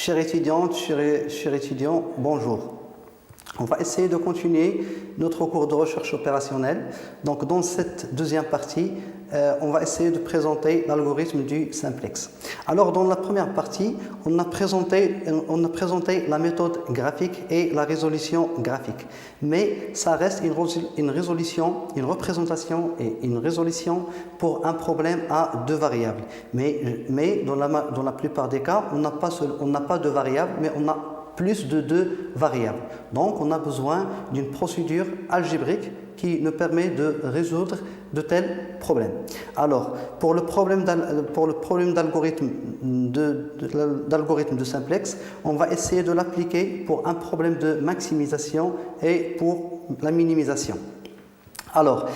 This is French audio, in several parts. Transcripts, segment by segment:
Chères étudiantes, chers étudiants, bonjour. On va essayer de continuer notre cours de recherche opérationnelle. Donc, dans cette deuxième partie, on va essayer de présenter l'algorithme du simplex. Alors, dans la première partie, on a présenté la méthode graphique et la résolution graphique. Mais ça reste une représentation et une résolution pour un problème à deux variables. Mais dans la plupart des cas, on n'a pas de variables, mais on a plus de deux variables. Donc, on a besoin d'une procédure algébrique qui nous permet de résoudre de tels problèmes. Alors, pour le problème d'algorithme de simplex, on va essayer de l'appliquer pour un problème de maximisation et pour la minimisation. Alors,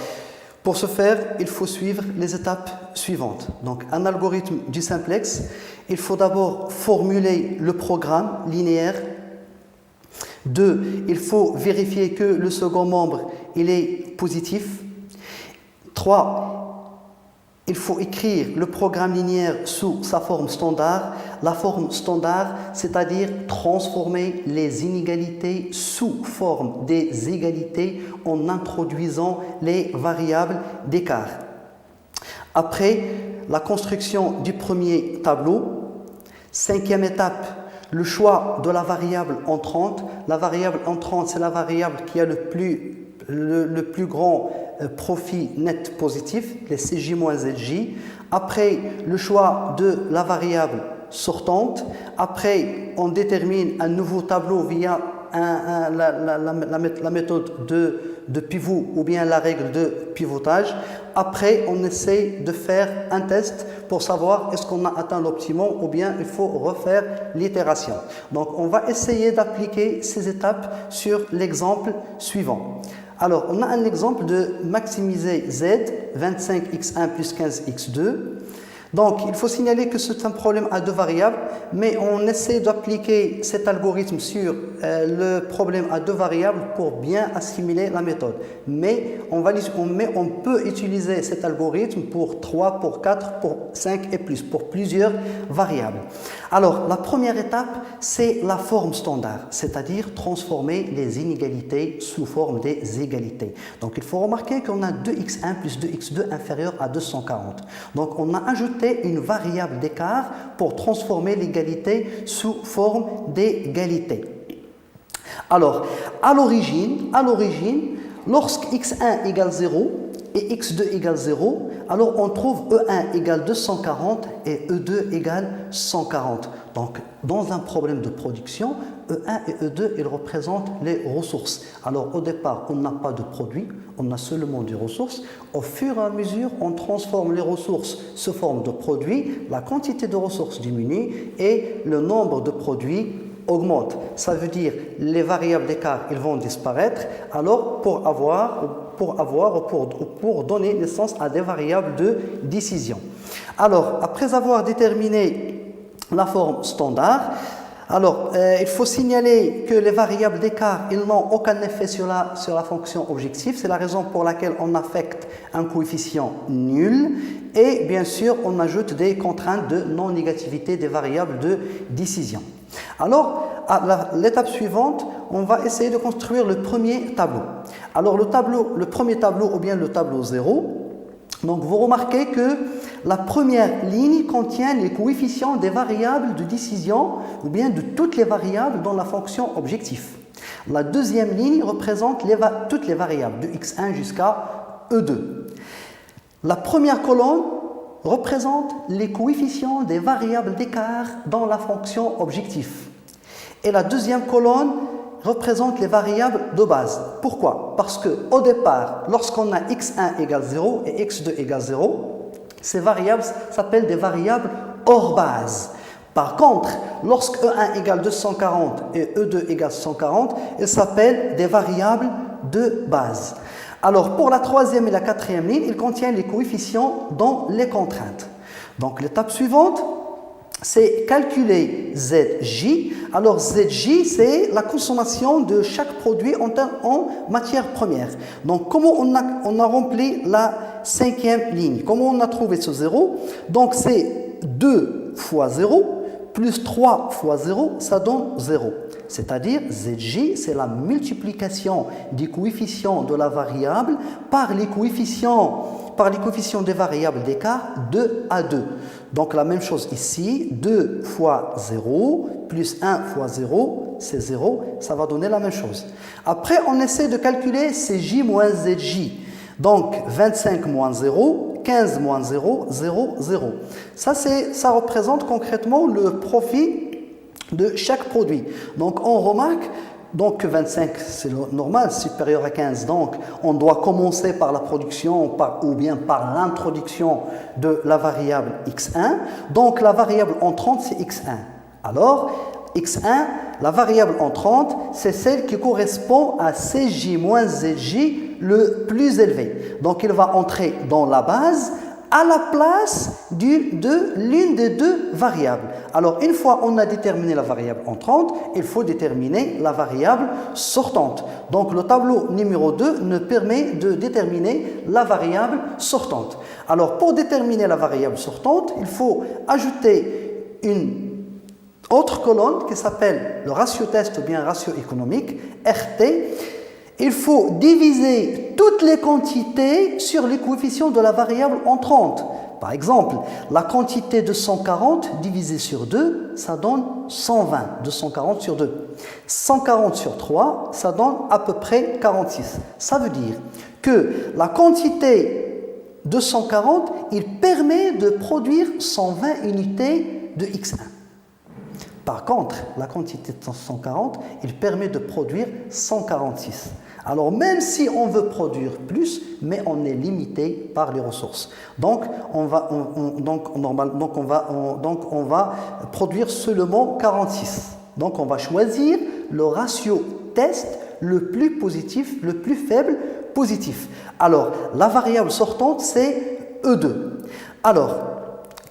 pour ce faire, il faut suivre les étapes suivantes. Donc, un algorithme du simplex, il faut d'abord formuler le programme linéaire. 2, il faut vérifier que le second membre il est positif. 3, il faut écrire le programme linéaire sous sa forme standard. La forme standard, c'est-à-dire transformer les inégalités sous forme des égalités en introduisant les variables d'écart. Après la construction du premier tableau, 5e étape, le choix de la variable entrante. La variable entrante, c'est la variable qui a le plus grand profit net positif, les CJ-ZJ. Après, le choix de la variable sortante. Après, on détermine un nouveau tableau via la méthode de pivot ou bien la règle de pivotage. Après, on essaie de faire un test pour savoir est-ce qu'on a atteint l'optimum ou bien il faut refaire l'itération. Donc, on va essayer d'appliquer ces étapes sur l'exemple suivant. Alors, on a un exemple de maximiser Z, 25x1 plus 15x2. Donc, il faut signaler que c'est un problème à deux variables, mais on essaie d'appliquer cet algorithme sur le problème à deux variables pour bien assimiler la méthode. Mais on peut utiliser cet algorithme pour 3, pour 4, pour 5 et plus, pour plusieurs variables. Alors, la première étape, c'est la forme standard, c'est-à-dire transformer les inégalités sous forme des égalités. Donc, il faut remarquer qu'on a 2x1 plus 2x2 inférieur à 240. Donc, on a ajouté une variable d'écart pour transformer l'égalité sous forme d'égalité. Alors, à l'origine, lorsque x1 égale 0 et x2 égale 0, alors on trouve E1 égale 240 et E2 égale 140. Donc, dans un problème de production, E1 et E2, ils représentent les ressources. Alors, au départ, on n'a pas de produit, on a seulement des ressources. Au fur et à mesure, on transforme les ressources sous forme de produits, la quantité de ressources diminue et le nombre de produits augmente. Ça veut dire les variables d'écart, ils vont disparaître. Alors, pour donner naissance à des variables de décision. Alors, après avoir déterminé la forme standard, alors, il faut signaler que les variables d'écart, ils n'ont aucun effet sur la fonction objective. C'est la raison pour laquelle on affecte un coefficient nul. Et bien sûr, on ajoute des contraintes de non-négativité des variables de décision. Alors, à l'étape suivante, on va essayer de construire le premier tableau. Alors, le premier tableau ou bien le tableau 0, donc vous remarquez que la première ligne contient les coefficients des variables de décision ou bien de toutes les variables dans la fonction objectif. La deuxième ligne représente toutes les variables de x1 jusqu'à E2. La première colonne représente les coefficients des variables d'écart dans la fonction objectif. Et la deuxième colonne représente les variables de base. Pourquoi? Parce qu'au départ, lorsqu'on a x1 égale 0 et x2 égale 0, ces variables s'appellent des variables hors base. Par contre, lorsque E1 égale 240 et E2 égale 140, elles s'appellent des variables de base. Alors, pour la troisième et la quatrième ligne, ils contiennent les coefficients dans les contraintes. Donc, l'étape suivante, c'est calculer ZJ. Alors, ZJ, c'est la consommation de chaque produit en matière première. Donc, comment on a rempli la cinquième ligne? Comment on a trouvé ce 0? Donc, c'est 2 fois 0 plus 3 fois 0, ça donne 0. C'est-à-dire, ZJ, c'est la multiplication des coefficients de la variable par les coefficients des variables d'écart 2 à 2. Donc la même chose ici, 2 fois 0 plus 1 fois 0, c'est 0, ça va donner la même chose. Après, on essaie de calculer CJ moins ZJ. Donc 25 moins 0, 15 moins 0, 0, 0. Ça représente concrètement le profit de chaque produit. Donc on remarque que 25 c'est normal, supérieur à 15. Donc on doit commencer par la production ou bien par l'introduction de la variable x1. Donc la variable entrante c'est x1. Alors x1, la variable entrante, c'est celle qui correspond à CJ moins ZJ le plus élevé. Donc il va entrer dans la base à la place de l'une des deux variables. Alors, une fois on a déterminé la variable entrante, il faut déterminer la variable sortante. Donc, le tableau numéro 2 nous permet de déterminer la variable sortante. Alors, pour déterminer la variable sortante, il faut ajouter une autre colonne qui s'appelle le ratio test ou bien ratio économique, RT. Il faut diviser toutes les quantités sur les coefficients de la variable entrante. Par exemple, la quantité de 140 divisée sur 2, ça donne 120. 240 sur 2. 140 sur 3, ça donne à peu près 46. Ça veut dire que la quantité de 140, il permet de produire 120 unités de X1. Par contre, la quantité de 140, il permet de produire 146. Alors, même si on veut produire plus, mais on est limité par les ressources. Donc, on va produire seulement 46. Donc, on va choisir le ratio test le plus positif, le plus faible positif. Alors, la variable sortante, c'est E2. Alors,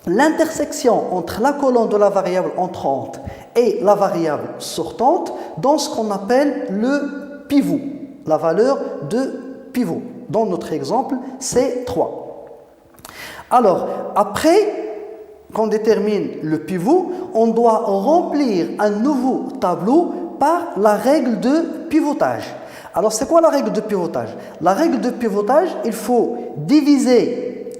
l'intersection entre la colonne de la variable entrante et la variable sortante dans ce qu'on appelle le pivot, la valeur de pivot. Dans notre exemple, c'est 3. Alors, après qu'on détermine le pivot, on doit remplir un nouveau tableau par la règle de pivotage. Alors, c'est quoi la règle de pivotage? La règle de pivotage, il faut diviser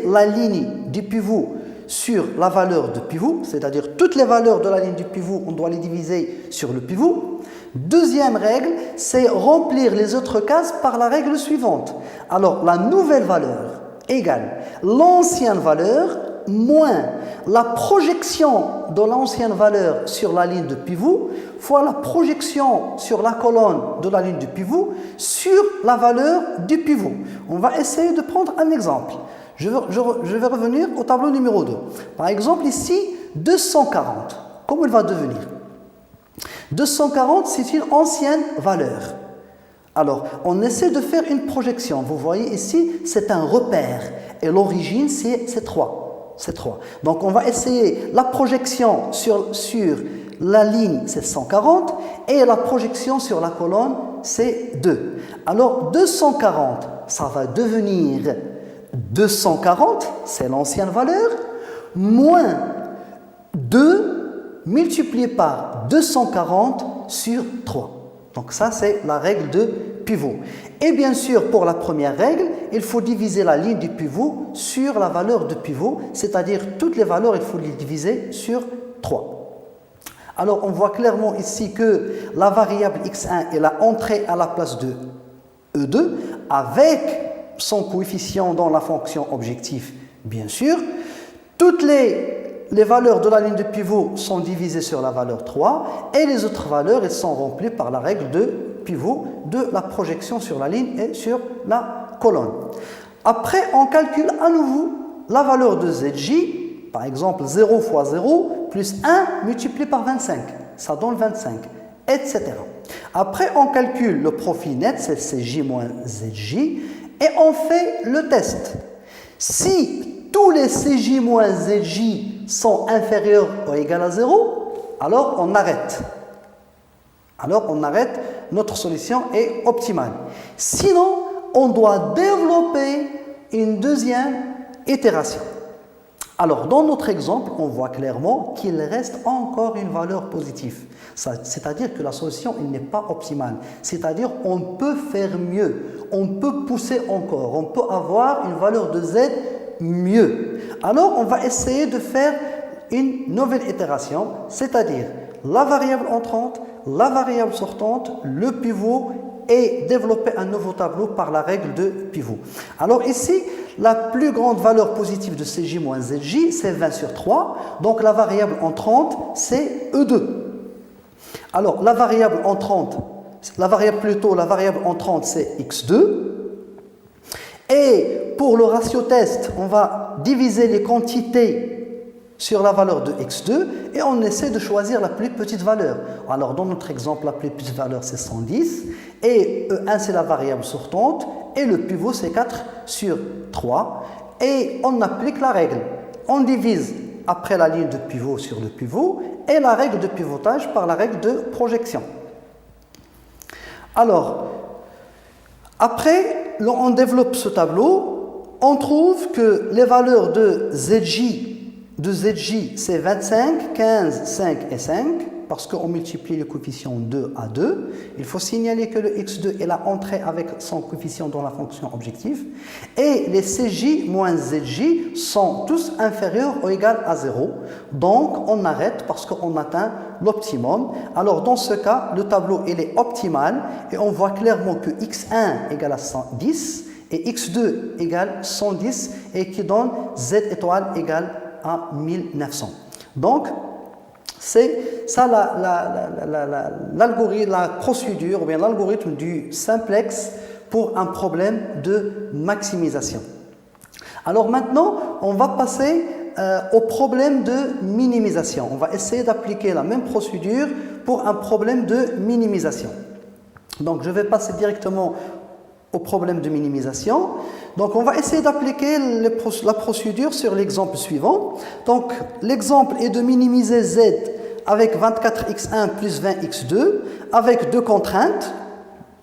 la ligne du pivot sur la valeur de pivot, c'est-à-dire toutes les valeurs de la ligne du pivot, on doit les diviser sur le pivot. Deuxième règle, c'est remplir les autres cases par la règle suivante. Alors, la nouvelle valeur égale l'ancienne valeur moins la projection de l'ancienne valeur sur la ligne de pivot fois la projection sur la colonne de la ligne de pivot sur la valeur du pivot. On va essayer de prendre un exemple. Je vais revenir au tableau numéro 2. Par exemple, ici, 240. Comment il va devenir? 240, c'est une ancienne valeur. Alors, on essaie de faire une projection. Vous voyez ici, c'est un repère. Et l'origine, c'est 3. C'est 3. Donc, on va essayer la projection sur la ligne, c'est 140. Et la projection sur la colonne, c'est 2. Alors, 240, ça va devenir 240, c'est l'ancienne valeur, moins 2 multiplié par 240 sur 3. Donc ça, c'est la règle de pivot. Et bien sûr, pour la première règle, il faut diviser la ligne du pivot sur la valeur de pivot, c'est-à-dire toutes les valeurs, il faut les diviser sur 3. Alors, on voit clairement ici que la variable x1, elle a entré à la place de E2 avec son coefficient dans la fonction objectif, bien sûr. Toutes les valeurs de la ligne de pivot sont divisées sur la valeur 3 et les autres valeurs, elles sont remplies par la règle de pivot de la projection sur la ligne et sur la colonne. Après, on calcule à nouveau la valeur de ZJ, par exemple 0 fois 0 plus 1 multiplié par 25, ça donne 25, etc. Après, on calcule le profit net, c'est CJ moins ZJ, et on fait le test. Si tous les CJ moins ZJ sont inférieurs ou égaux à 0, alors on arrête. Notre solution est optimale. Sinon, on doit développer une deuxième itération. Alors, dans notre exemple, on voit clairement qu'il reste encore une valeur positive. C'est-à-dire que la solution n'est pas optimale. C'est-à-dire on peut faire mieux, on peut pousser encore, on peut avoir une valeur de z mieux. Alors, on va essayer de faire une nouvelle itération, c'est-à-dire la variable entrante, la variable sortante, le pivot et développer un nouveau tableau par la règle de pivot. Alors ici, la plus grande valeur positive de Cj moins Zj, c'est 20 sur 3. Donc la variable entrante, c'est E2. Alors la variable entrante, la variable entrante, c'est x2. Et pour le ratio test, on va diviser les quantités sur la valeur de x2 et on essaie de choisir la plus petite valeur. Alors dans notre exemple, la plus petite valeur c'est 110 et E1 c'est la variable sortante et le pivot c'est 4 sur 3 et on applique la règle. On divise après la ligne de pivot sur le pivot et la règle de pivotage par la règle de projection. Alors, après, on développe ce tableau, on trouve que les valeurs de Zj, c'est 25, 15, 5 et 5, parce qu'on multiplie le coefficient 2 à 2. Il faut signaler que le x2 est là entré avec son coefficient dans la fonction objective. Et les Cj moins Zj sont tous inférieurs ou égaux à 0. Donc, on arrête parce qu'on atteint l'optimum. Alors, dans ce cas, le tableau il est optimal et on voit clairement que x1 égale à 110 et x2 égale 110 et qui donne z étoile égale à 1900. Donc, c'est ça l'algorithme, la procédure ou bien l'algorithme du simplex pour un problème de maximisation. Alors maintenant, on va passer au problème de minimisation. On va essayer d'appliquer la même procédure pour un problème de minimisation. Donc, je vais passer directement au problème de minimisation. Donc, on va essayer d'appliquer la procédure sur l'exemple suivant. Donc, l'exemple est de minimiser z avec 24x1 plus 20x2 avec deux contraintes,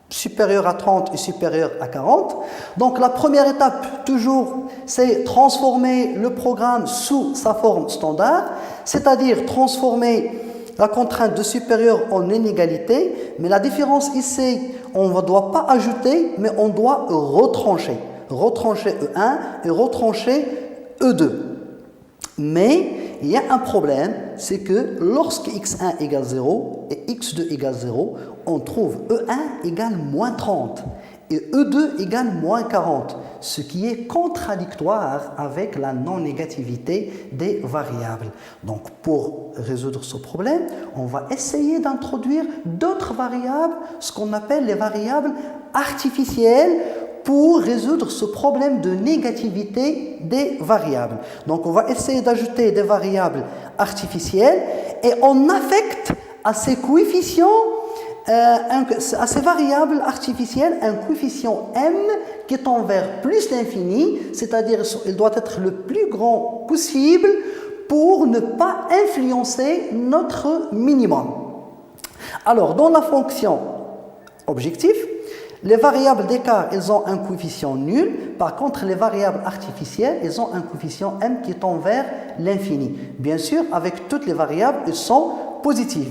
supérieures à 30 et supérieures à 40. Donc, la première étape, toujours, c'est transformer le programme sous sa forme standard, c'est-à-dire transformer la contrainte de supérieur en inégalité, mais la différence ici, on ne doit pas ajouter, mais on doit retrancher. Retrancher E1 et retrancher E2. Mais il y a un problème, c'est que lorsque x1 égale 0 et x2 égale 0, on trouve E1 égale moins 30 et E2 égale moins 40, ce qui est contradictoire avec la non-négativité des variables. Donc, pour résoudre ce problème, on va essayer d'introduire d'autres variables, ce qu'on appelle les variables artificielles, pour résoudre ce problème de négativité des variables. Donc, on va essayer d'ajouter des variables artificielles et on affecte à ces coefficients, à ces variables artificielles, un coefficient m qui tend vers plus l'infini, c'est-à-dire il doit être le plus grand possible pour ne pas influencer notre minimum. Alors, dans la fonction objectif, les variables d'écart, elles ont un coefficient nul. Par contre, les variables artificielles, elles ont un coefficient m qui tend vers l'infini. Bien sûr, avec toutes les variables, elles sont positives.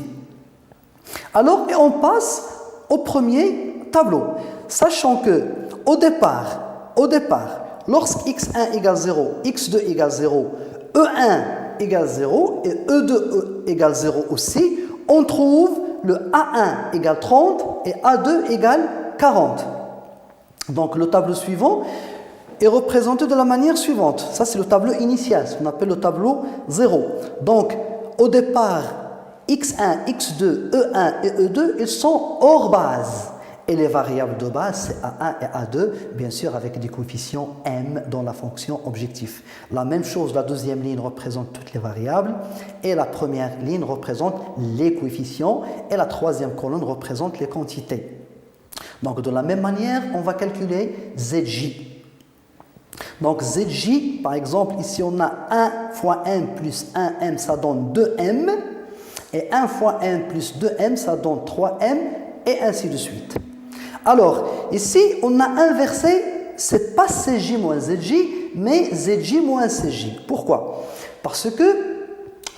Alors, et on passe au premier tableau. Sachant que, au départ, lorsque x1 égale 0, x2 égale 0, e1 égale 0 et e2 égale 0 aussi, on trouve le a1 égale 30 et a2 égale 40. Donc le tableau suivant est représenté de la manière suivante. Ça c'est le tableau initial, ce qu'on appelle le tableau 0. Donc au départ, x1, x2, e1 et e2, ils sont hors base. Et les variables de base, c'est a1 et a2, bien sûr avec des coefficients m dans la fonction objectif. La même chose, la deuxième ligne représente toutes les variables et la première ligne représente les coefficients et la troisième colonne représente les quantités. Donc, de la même manière, on va calculer Zj. Donc, Zj, par exemple, ici, on a 1 fois m plus 1m, ça donne 2m. Et 1 fois m plus 2m, ça donne 3m, et ainsi de suite. Alors, ici, on a inversé c'est pas CJ moins ZJ, mais ZJ moins CJ. Pourquoi? Parce que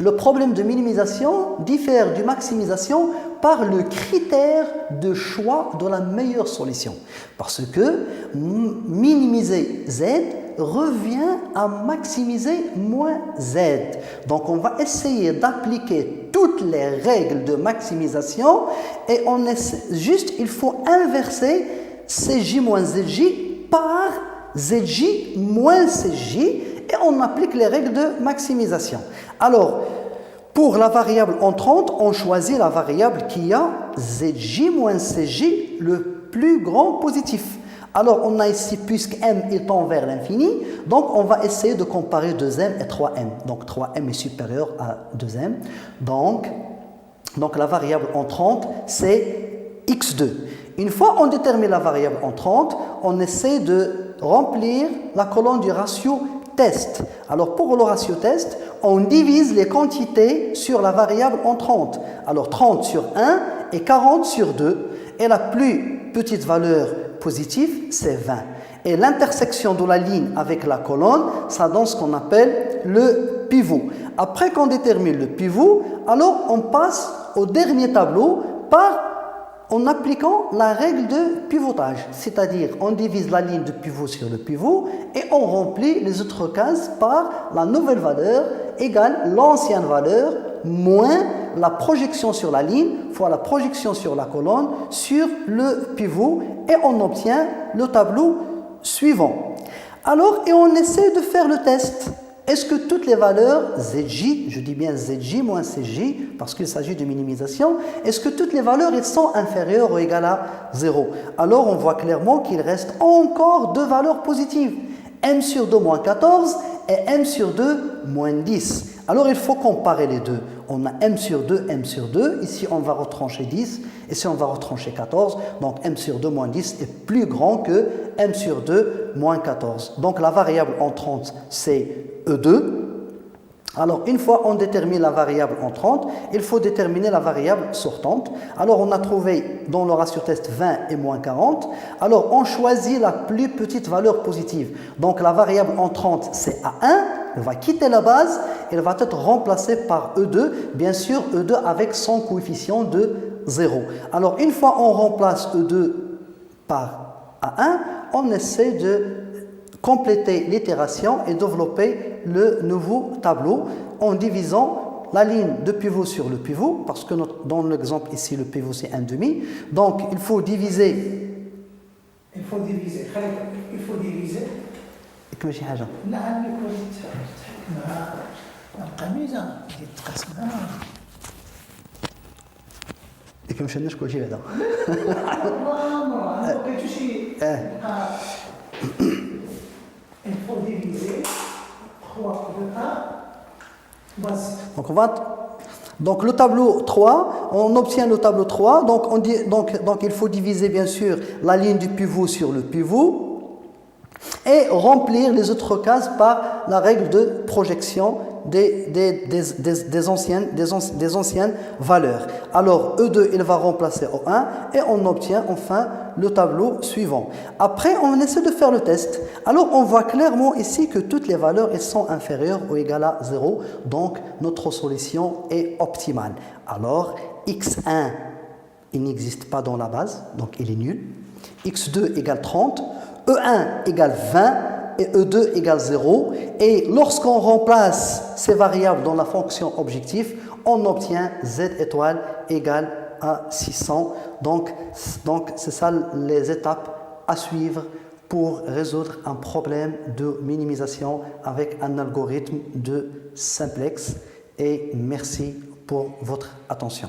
le problème de minimisation diffère du maximisation par le critère de choix de la meilleure solution. Parce que minimiser Z revient à maximiser moins Z. Donc on va essayer d'appliquer toutes les règles de maximisation et on essaie, juste il faut inverser CJ moins ZJ par ZJ moins CJ et on applique les règles de maximisation. Alors, pour la variable entrante, on choisit la variable qui a ZJ moins CJ le plus grand positif. Alors, on a ici, puisque m il tend vers l'infini, donc on va essayer de comparer 2m et 3m. Donc, 3m est supérieur à 2m. Donc la variable entrante, c'est x2. Une fois on détermine la variable entrante, on essaie de remplir la colonne du ratio test. Alors, pour le ratio test, on divise les quantités sur la variable entrante. Alors, 30 sur 1 et 40 sur 2. Et la plus petite valeur positive, c'est 20. Et l'intersection de la ligne avec la colonne, ça donne ce qu'on appelle le pivot. Après qu'on détermine le pivot, alors on passe au dernier tableau en appliquant la règle de pivotage. C'est-à-dire, on divise la ligne de pivot sur le pivot et on remplit les autres cases par la nouvelle valeur égale l'ancienne valeur moins la projection sur la ligne fois la projection sur la colonne sur le pivot et on obtient le tableau suivant. Alors, et on essaie de faire le test. Est-ce que toutes les valeurs ZJ, je dis bien ZJ moins CJ parce qu'il s'agit de minimisation, est-ce que toutes les valeurs elles sont inférieures ou égales à 0? Alors on voit clairement qu'il reste encore deux valeurs positives, m sur 2 moins 14 et m sur 2 moins 10. Alors il faut comparer les deux. On a m sur 2, ici on va retrancher 10, ici on va retrancher 14, donc m sur 2 moins 10 est plus grand que m sur 2 moins 14. Donc la variable entrante c'est E2. Alors, une fois on détermine la variable entrante, il faut déterminer la variable sortante. Alors, on a trouvé dans le ratio test 20 et moins 40. Alors, on choisit la plus petite valeur positive. Donc, la variable entrante, c'est A1. Elle va quitter la base. Elle va être remplacée par E2. Bien sûr, E2 avec son coefficient de 0. Alors, une fois on remplace E2 par A1, on essaie de compléter l'itération et développer le nouveau tableau en divisant la ligne de pivot sur le pivot, parce que dans l'exemple ici, le pivot c'est 1,5. Donc, il faut diviser. Il faut diviser. كما شي حاجة. نعم يكون القميصة يتقسم. كما مشينا شكون شي هذا. لقيتو شي. Il faut diviser 3 de 1. Donc le tableau 3, on obtient le tableau 3, donc il faut diviser bien sûr la ligne du pivot sur le pivot et remplir les autres cases par la règle de projection des anciennes valeurs. Alors E2 il va remplacer O1 et on obtient enfin le tableau suivant. Après on essaie de faire le test. Alors on voit clairement ici que toutes les valeurs elles sont inférieures ou égales à 0, donc notre solution est optimale. Alors x1 il n'existe pas dans la base, donc il est nul. x2 égale 30, E1 égale 20 et E2 égale 0. Et lorsqu'on remplace ces variables dans la fonction objectif, on obtient z étoile égale à 600. Donc c'est ça les étapes à suivre pour résoudre un problème de minimisation avec un algorithme de simplex. Et merci pour votre attention.